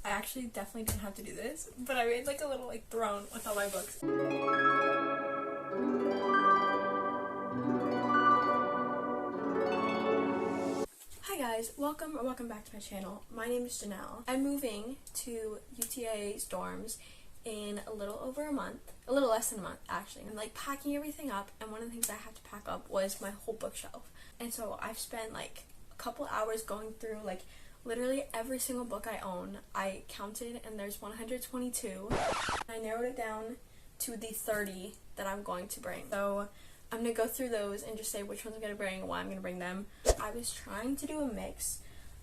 I actually definitely didn't have to do this, but I made like a little like throne with all my books. Hi guys, welcome back to my channel. My name is Janelle. I'm moving to UTA's dorms in a little over a month, a little less than a month actually. I'm like packing everything up, and one of the things I had to pack up was my whole bookshelf. And so I've spent like a couple hours going through like literally every single book I own. I counted and there's 122. I narrowed it down to the 30 that I'm going to bring. So I'm going to go through those and just say which ones I'm going to bring and why I'm going to bring them. I was trying to do a mix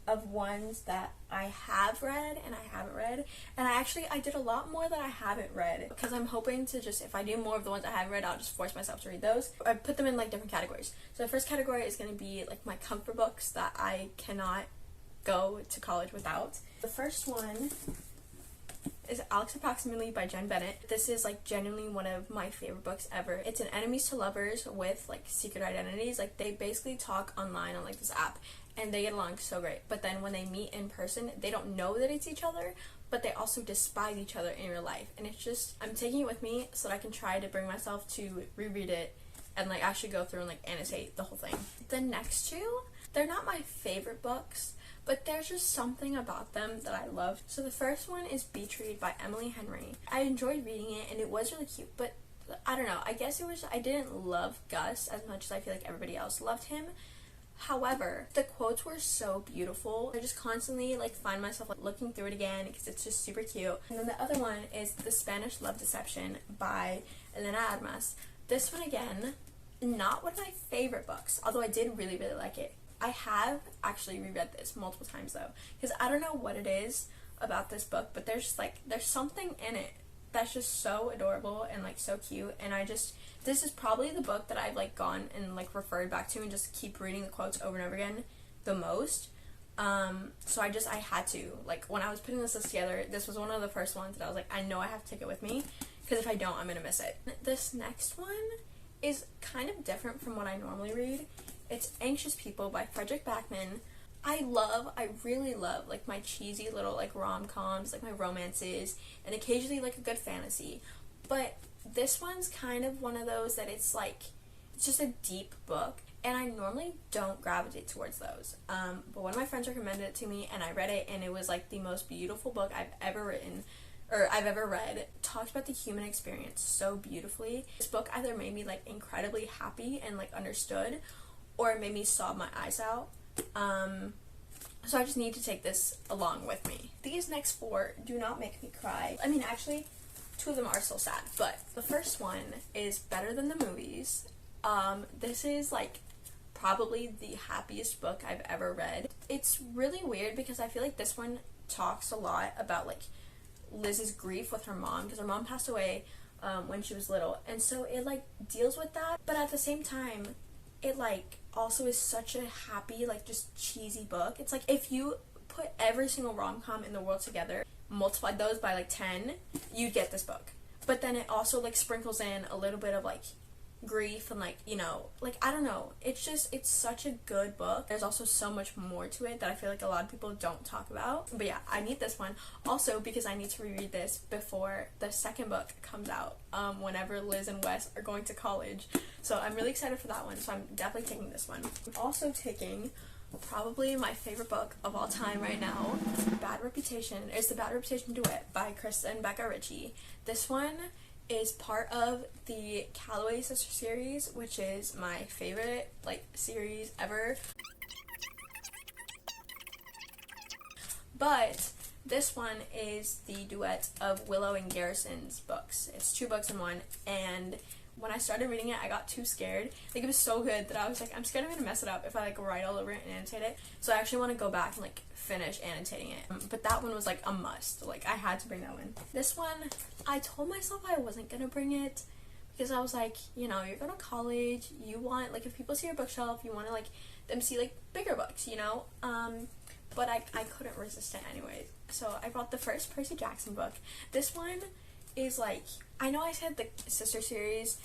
of ones that I have read and I haven't read. And I did a lot more that I haven't read because I'm hoping to just, if I do more of the ones I haven't read, I'll just force myself to read those. I put them in like different categories. So the first category is going to be like my comfort books that I cannot go to college without. The first one is Alex Approximately by Jen Bennett. This is like genuinely one of my favorite books ever. It's an enemies to lovers with like secret identities. Like they basically talk online on like this app and they get along so great, but then when they meet in person they don't know that it's each other, but they also despise each other in real life. And it's just, I'm taking it with me so that I can try to bring myself to reread it and like actually go through and like annotate the whole thing. The next two, they're not my favorite books, but there's just something about them that I love. So the first one is Beach Read by Emily Henry. I enjoyed reading it and it was really cute, but I don't know, I guess it was, I didn't love Gus as much as I feel like everybody else loved him. However, the quotes were so beautiful. I just constantly like find myself like looking through it again because it's just super cute. And then the other one is The Spanish Love Deception by Elena Armas. This one again, not one of my favorite books, although I did really like it. I have actually reread this multiple times though, because I don't know what it is about this book, but there's something in it that's just so adorable and like so cute. And this is probably the book that I've like gone and like referred back to and just keep reading the quotes over and over again the most. So I had to, like when I was putting this list together, this was one of the first ones that I was like, I know I have to take it with me because if I don't, I'm gonna miss it. This next one is kind of different from what I normally read. It's Anxious People by Frederick Backman. I really love like my cheesy little like rom-coms, like my romances, and occasionally like a good fantasy. But this one's kind of one of those that it's just a deep book, and I normally don't gravitate towards those. But one of my friends recommended it to me and I read it, and it was like the most beautiful book I've ever read. It talks about the human experience so beautifully. This book either made me like incredibly happy and like understood, or it made me sob my eyes out. So I just need to take this along with me. These next four do not make me cry. I mean, actually, two of them are so sad, but the first one is Better Than the Movies. This is like probably the happiest book I've ever read. It's really weird because I feel like this one talks a lot about like Liz's grief with her mom, because her mom passed away when she was little, and so it like deals with that, but at the same time it like also is such a happy, like just cheesy book. It's like if you put every single rom-com in the world together, multiply those by like 10, you'd get this book. But then it also like sprinkles in a little bit of like grief and like, you know, like I don't know, it's such a good book. There's also so much more to it that I feel like a lot of people don't talk about. But yeah, I need this one also because I need to reread this before the second book comes out, whenever Liz and Wes are going to college. So I'm really excited for that one, so I'm definitely taking this one. I'm also taking probably my favorite book of all time right now, Bad Reputation. It's The Bad Reputation Duet by Krista and Becca Ritchie. This one is part of the Calloway Sister series, which is my favorite like series ever. But this one is the duet of Willow and Garrison's books. It's two books in one, and when I started reading it, I got too scared. Like, it was so good that I was like, I'm scared I'm gonna mess it up if I like write all over it and annotate it. So I actually want to go back and like finish annotating it. But that one was like a must. Like, I had to bring that one. This one, I told myself I wasn't gonna bring it because I was like, you know, you're going to college, you want, like, if people see your bookshelf, you want to like them see like bigger books, you know. But I couldn't resist it anyways. So I brought the first Percy Jackson book. This one is like, I know I said the sister series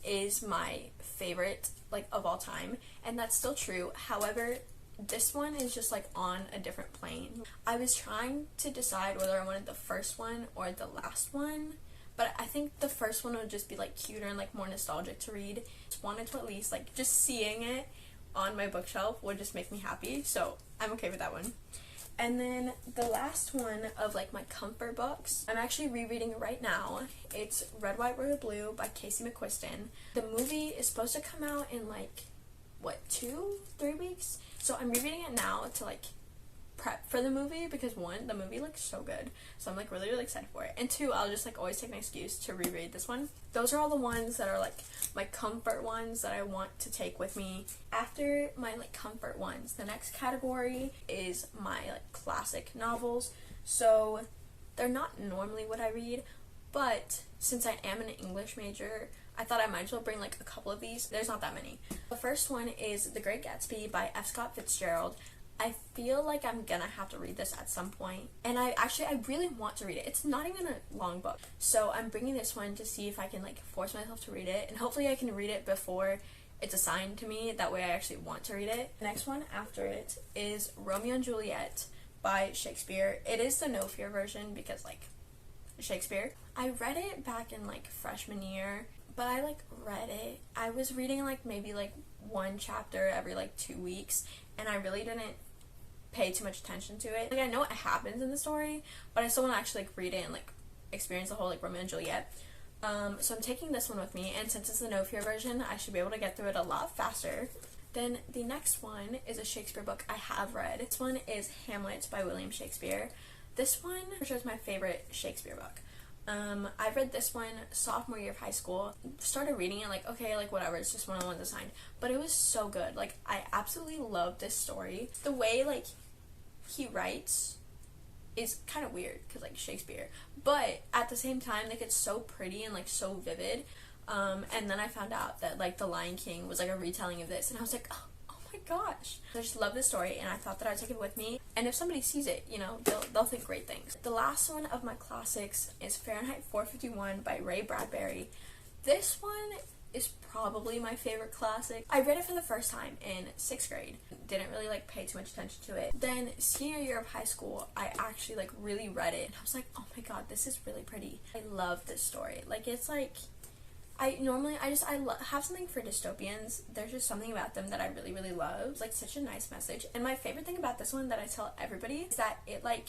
is my favorite like of all time, and that's still true. However, this one is just like on a different plane. I was trying to decide whether I wanted the first one or the last one, but I think the first one would just be like cuter and like more nostalgic to read. Just wanted to at least like just seeing it on my bookshelf would just make me happy, so I'm okay with that one. And then the last one of like my comfort books, I'm actually rereading it right now. It's Red, White, Royal Blue by Casey McQuiston. The movie is supposed to come out in like, what, 2-3 weeks? So I'm rereading it now to like prep for the movie because one, the movie looks so good, so I'm like really excited for it, and two, I'll just like always take an excuse to reread this one. Those are all the ones that are like my comfort ones that I want to take with me. After my like comfort ones, the next category is my like classic novels. So they're not normally what I read, but since I am an English major, I thought I might as well bring like a couple of these. There's not that many. The first one is The Great Gatsby by F. Scott Fitzgerald. I feel like I'm gonna have to read this at some point, and I really want to read it. It's not even a long book, so I'm bringing this one to see if I can like force myself to read it, and hopefully I can read it before it's assigned to me. That way I actually want to read it. The next one after it is Romeo and Juliet by Shakespeare. It is the no fear version because like Shakespeare. I read it back in like freshman year, but I like read it. I was reading like maybe like one chapter every like 2 weeks, and I really didn't pay too much attention to it. Like, I know what happens in the story, but I still want to actually like read it and like experience the whole like Romeo and Juliet. So I'm taking this one with me, and since it's the no fear version, I should be able to get through it a lot faster. Then the next one is a Shakespeare book I have read. This one is Hamlet by William Shakespeare. This one for sure is my favorite Shakespeare book. I read this one sophomore year of high school. Started reading it like, okay, like whatever, it's just one of the ones assigned. But it was so good. Like, I absolutely love this story. The way like he writes is kind of weird because like Shakespeare, but at the same time like it's so pretty and like so vivid. And then I found out that like The Lion King was like a retelling of this, and I was like, oh my gosh, I just love this story, and I thought that I'd take it with me, and if somebody sees it, you know, they'll think great things. The last one of my classics is Fahrenheit 451 by Ray Bradbury. This one is probably my favorite classic. I read it for the first time in 6th grade. Didn't really like pay too much attention to it. Then senior year of high school, I actually like really read it, and I was like, oh my god, this is really pretty. I love this story. Like, it's like, I have something for dystopians. There's just something about them that I really love. It's like such a nice message. And my favorite thing about this one that I tell everybody is that it like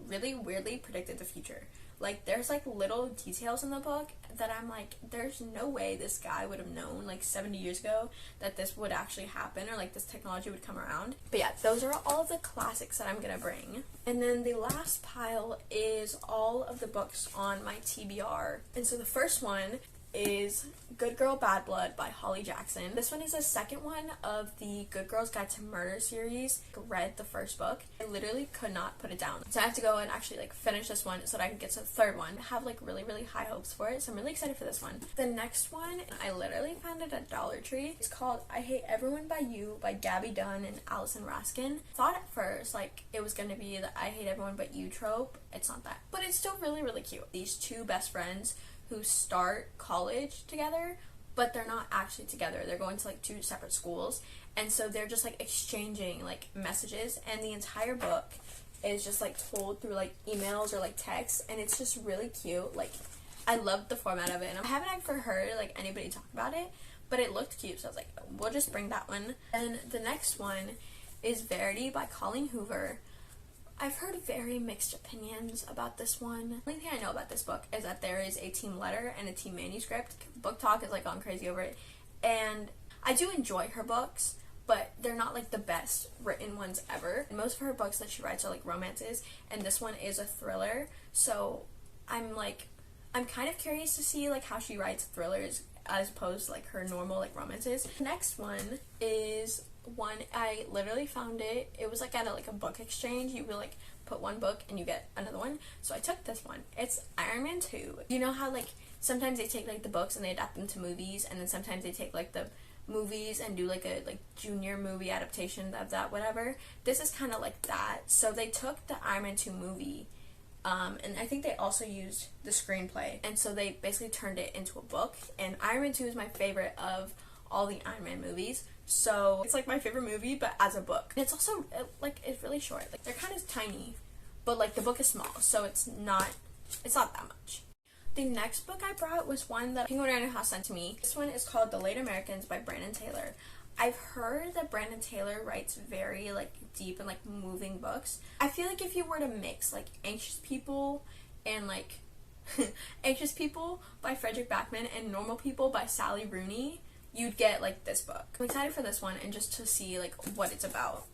really weirdly predicted the future. Like, there's like little details in the book that I'm like, there's no way this guy would have known like 70 years ago that this would actually happen, or like this technology would come around. But yeah, those are all of the classics that I'm gonna bring. And then the last pile is all of the books on my TBR. And so the first one is Good Girl, Bad Blood by Holly Jackson. This one is the second one of the Good Girls Guide to Murder series. I read the first book. I literally could not put it down. So I have to go and actually like finish this one so that I can get to the third one. I have like really high hopes for it, so I'm really excited for this one. The next one, I literally found it at Dollar Tree. It's called I Hate Everyone But You by Gabby Dunn and Allison Raskin. Thought at first like it was gonna be the I Hate Everyone But You trope. It's not that. But it's still really cute. These two best friends who start college together, but they're not actually together. They're going to like 2 separate schools, and so they're just like exchanging like messages, and the entire book is just like told through like emails or like texts, and it's just really cute. Like, I loved the format of it, and I haven't ever heard like anybody talk about it, but it looked cute, so I was like, we'll just bring that one. And the next one is Verity by Colleen Hoover. I've heard very mixed opinions about this one. The only thing I know about this book is that there is a team letter and a team manuscript. Book Talk is like gone crazy over it, and I do enjoy her books, but they're not like the best written ones ever. Most of her books that she writes are like romances, and this one is a thriller, so I'm kind of curious to see like how she writes thrillers as opposed to like her normal like romances. The next one is one I literally found it. It was like at a book exchange. You would like put one book and you get another one. So I took this one. It's Iron Man 2. You know how like sometimes they take like the books and they adapt them to movies, and then sometimes they take like the movies and do like a junior movie adaptation of that, whatever. This is kind of like that. So they took the Iron Man 2 movie, and I think they also used the screenplay, and so they basically turned it into a book. And Iron Man 2 is my favorite of all the Iron Man movies, So it's like my favorite movie, but as a book. And it's also it's really short. Like they're kind of tiny, but like the book is small, so it's not that much. The next book I brought was one that Penguin Random House sent to me. This one is called The Late Americans by Brandon Taylor. I've heard that Brandon Taylor writes very like deep and like moving books. I feel like if you were to mix like Anxious People and like Anxious People by Frederick Backman and Normal People by Sally Rooney, you'd get like this book. I'm excited for this one and just to see like what it's about.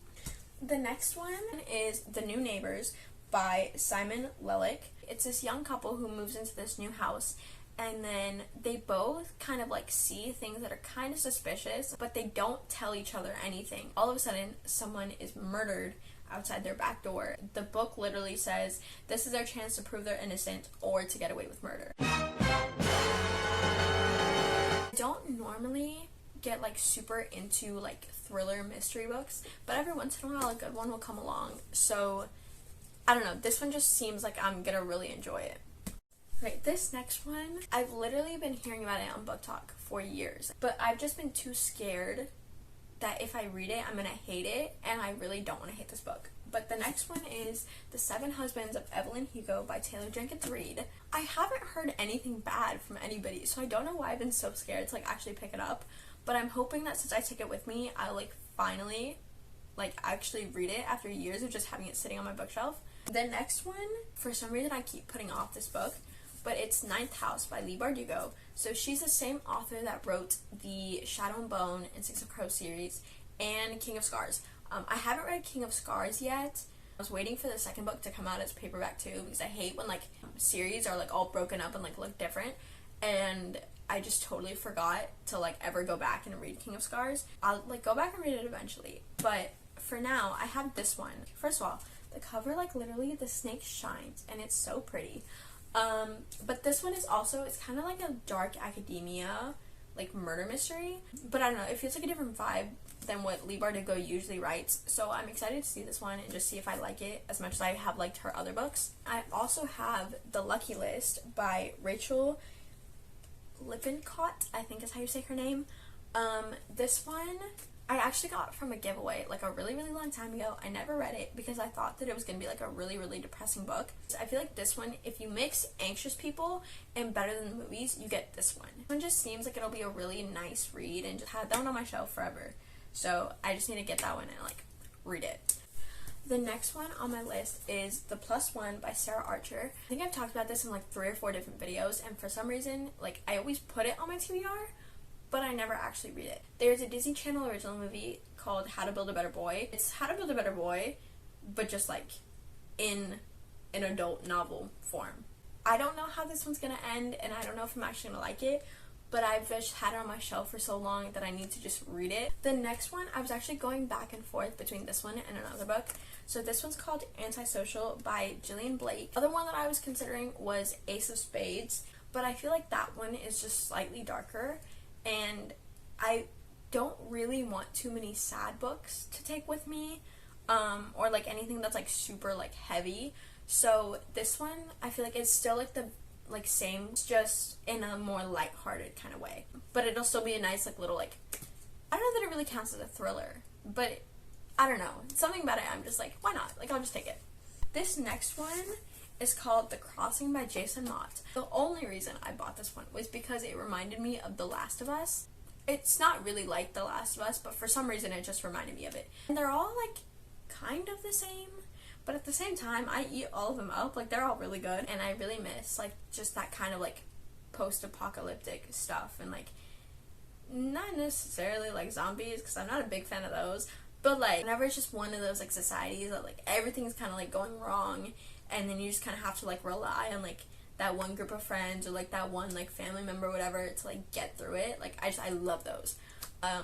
The next one is The New Neighbors by Simon Lelick. It's this young couple who moves into this new house, and then they both kind of like see things that are kind of suspicious, but they don't tell each other anything. All of a sudden, someone is murdered outside their back door. The book literally says this is their chance to prove they're innocent or to get away with murder. I don't normally get like super into like thriller mystery books, but every once in a while a good one will come along. So I don't know, this one just seems like I'm gonna really enjoy it. Right, this next one, I've literally been hearing about it on Book Talk for years, but I've just been too scared that if I read it, I'm gonna hate it, and I really don't want to hate this book. But the next one is The Seven Husbands of Evelyn Hugo by Taylor Jenkins Reid. I haven't heard anything bad from anybody, so I don't know why I've been so scared to like actually pick it up, but I'm hoping that since I take it with me, I'll like finally like actually read it after years of just having it sitting on my bookshelf. The next one, for some reason I keep putting off this book, but it's Ninth House by Leigh Bardugo. So she's the same author that wrote the Shadow and Bone and Six of Crows series and King of Scars. I haven't read King of Scars yet. I was waiting for the second book to come out as paperback too, because I hate when like series are like all broken up and like look different, and I just totally forgot to like ever go back and read King of Scars. I'll like go back and read it eventually, but for now I have this one. First of all, the cover, like literally the snake shines and it's so pretty. But this one is also, it's kind of like a dark academia, like murder mystery, but I don't know, it feels like a different vibe than what Leigh Bardugo usually writes, so I'm excited to see this one and just see if I like it as much as I have liked her other books. I also have The Lucky List by Rachel Lippincott, I think is how you say her name. This one I actually got from a giveaway like a really long time ago. I never read it because I thought that it was going to be like a really depressing book. I feel like this one, if you mix Anxious People and Better Than the Movies, you get this one. This one just seems like it'll be a really nice read, and just had that one on my shelf forever. So I just need to get that one and like read it. The next one on my list is The Plus One by Sarah Archer. I think I've talked about this in like 3 or 4 different videos, and for some reason like I always put it on my TBR, but I never actually read it. There's a Disney Channel original movie called How to Build a Better Boy. It's How to Build a Better Boy, but just like in an adult novel form. I don't know how this one's gonna end, and I don't know if I'm actually gonna like it, but I've just had it on my shelf for so long that I need to just read it. The next one, I was actually going back and forth between this one and another book. So this one's called Antisocial by Gillian Blake. The other one that I was considering was Ace of Spades, but I feel like that one is just slightly darker, and I don't really want too many sad books to take with me, or like anything that's like super like heavy. So this one, I feel like it's still like the like same, just in a more lighthearted kind of way, but it'll still be a nice like little like, I don't know that it really counts as a thriller, but I don't know, something about it, I'm just like, why not, like I'll just take it. This next one is called The Crossing by Jason Mott. The only reason I bought this one was because it reminded me of The Last of Us. It's not really like The Last of Us, but for some reason it just reminded me of it. And they're all like kind of the same, but at the same time I eat all of them up. Like they're all really good, and I really miss like just that kind of like post-apocalyptic stuff, and like not necessarily like zombies, because I'm not a big fan of those, but like whenever it's just one of those like societies that like everything's kind of like going wrong, and then you just kind of have to like rely on like that one group of friends or like that one like family member or whatever to like get through it. Like I love those.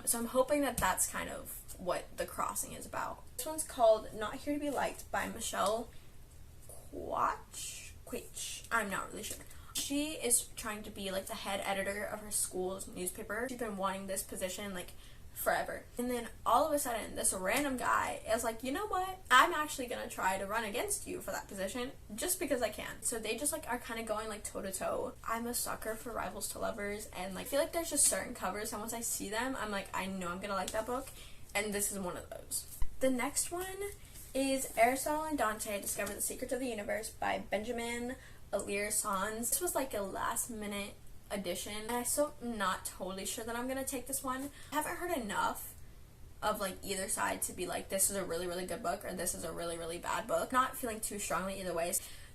So I'm hoping that that's kind of what The Crossing is about. This one's called Not Here to Be Liked by Michelle Quach. I'm not really sure. She is trying to be like the head editor of her school's newspaper. She's been wanting this position like forever. And then all of a sudden, this random guy is like, you know what? I'm actually gonna try to run against you for that position just because I can. So they just like are kind of going like toe to toe. I'm a sucker for rivals to lovers, and like I feel like there's just certain covers, and once I see them, I'm like, I know I'm gonna like that book, and this is one of those. The next one is Aristotle and Dante Discover the Secrets of the Universe by Benjamin Alire-Sans. This was like a last minute edition, and I'm still not totally sure that I'm gonna take this one. I haven't heard enough of like either side to be like, this is a really, really good book or this is a really, really bad book. Not feeling too strongly either way.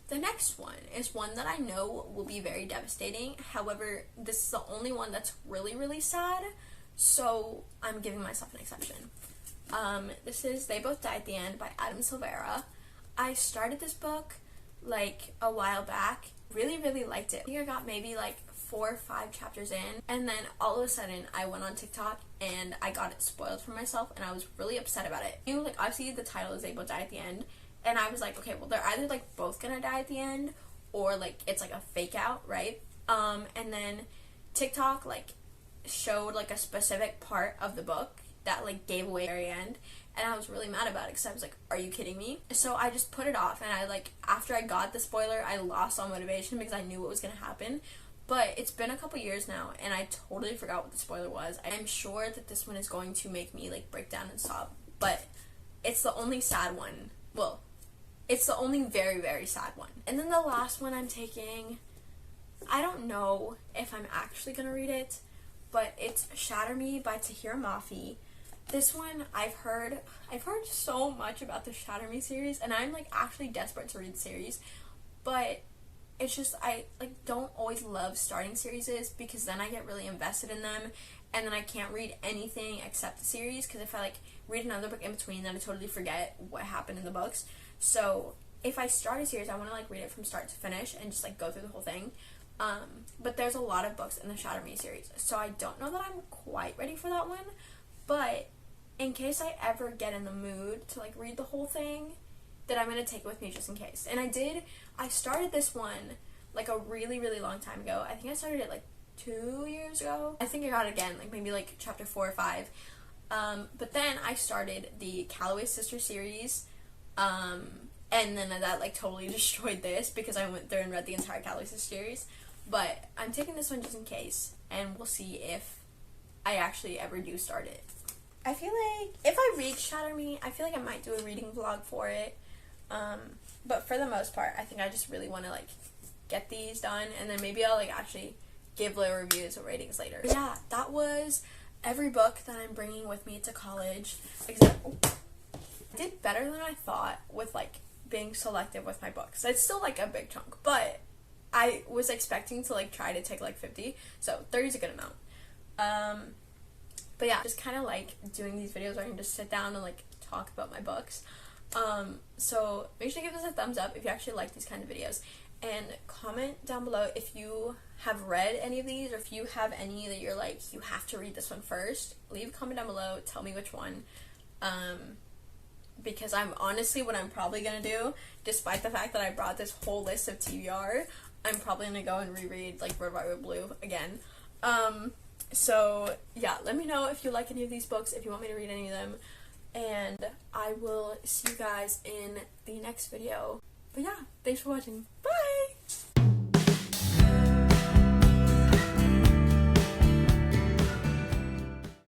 The next one is one that I know will be very devastating. However, this is the only one that's really, really sad, so I'm giving myself an exception. This is They Both Die at the End by Adam Silvera. I started this book like a while back. Really, really liked it. I think I got maybe like 4 or 5 chapters in, and then all of a sudden I went on TikTok and I got it spoiled for myself, and I was really upset about it. You know, like obviously the title is They Both Die at the End, and I was like, okay, well they're either like both gonna die at the end, or like it's like a fake out, right? And then TikTok like showed like a specific part of the book that like gave away at the very end, and I was really mad about it because I was like, are you kidding me? So I just put it off, and I like, after I got the spoiler, I lost all motivation because I knew what was gonna happen. But it's been a couple years now, and I totally forgot what the spoiler was. I'm sure that this one is going to make me like break down and sob, but it's the only sad one. Well, it's the only very, very sad one. And then the last one I'm taking, I don't know if I'm actually gonna read it, but it's Shatter Me by Tahira Mafi. This one, I've heard so much about the Shatter Me series, and I'm like actually desperate to read the series, but it's just, I like don't always love starting series because then I get really invested in them, and then I can't read anything except the series, because if I like read another book in between, then I totally forget what happened in the books. So if I start a series, I want to like read it from start to finish and just like go through the whole thing. But there's a lot of books in the Shatter Me series, so I don't know that I'm quite ready for that one, but in case I ever get in the mood to like read the whole thing, that I'm going to take it with me just in case. And I started this one like a really, really long time ago. I think I started it like 2 years ago. I think I got it again, like maybe like chapter 4 or 5. But then I started the Calloway Sister series, and then that like totally destroyed this because I went there and read the entire Calloway Sister series. But I'm taking this one just in case, and we'll see if I actually ever do start it. I feel like if I read Shatter Me, I feel like I might do a reading vlog for it. But for the most part, I think I just really want to like get these done, and then maybe I'll like actually give little reviews or ratings later. But yeah, that was every book that I'm bringing with me to college. Except, I did better than I thought with like being selective with my books. It's still like a big chunk, but I was expecting to like try to take like 50, so 30 is a good amount. But yeah, just kind of like doing these videos where I can just sit down and like talk about my books. So make sure to give this a thumbs up if you actually like these kind of videos, and comment down below if you have read any of these, or if you have any that you're like, you have to read this one first. Leave a comment down below, tell me which one, because I'm honestly, what I'm probably gonna do, despite the fact that I brought this whole list of TBR, I'm probably gonna go and reread like Revival Blue again. So yeah, let me know if you like any of these books, if you want me to read any of them, and I will see you guys in the next video. But yeah, thanks for watching. Bye!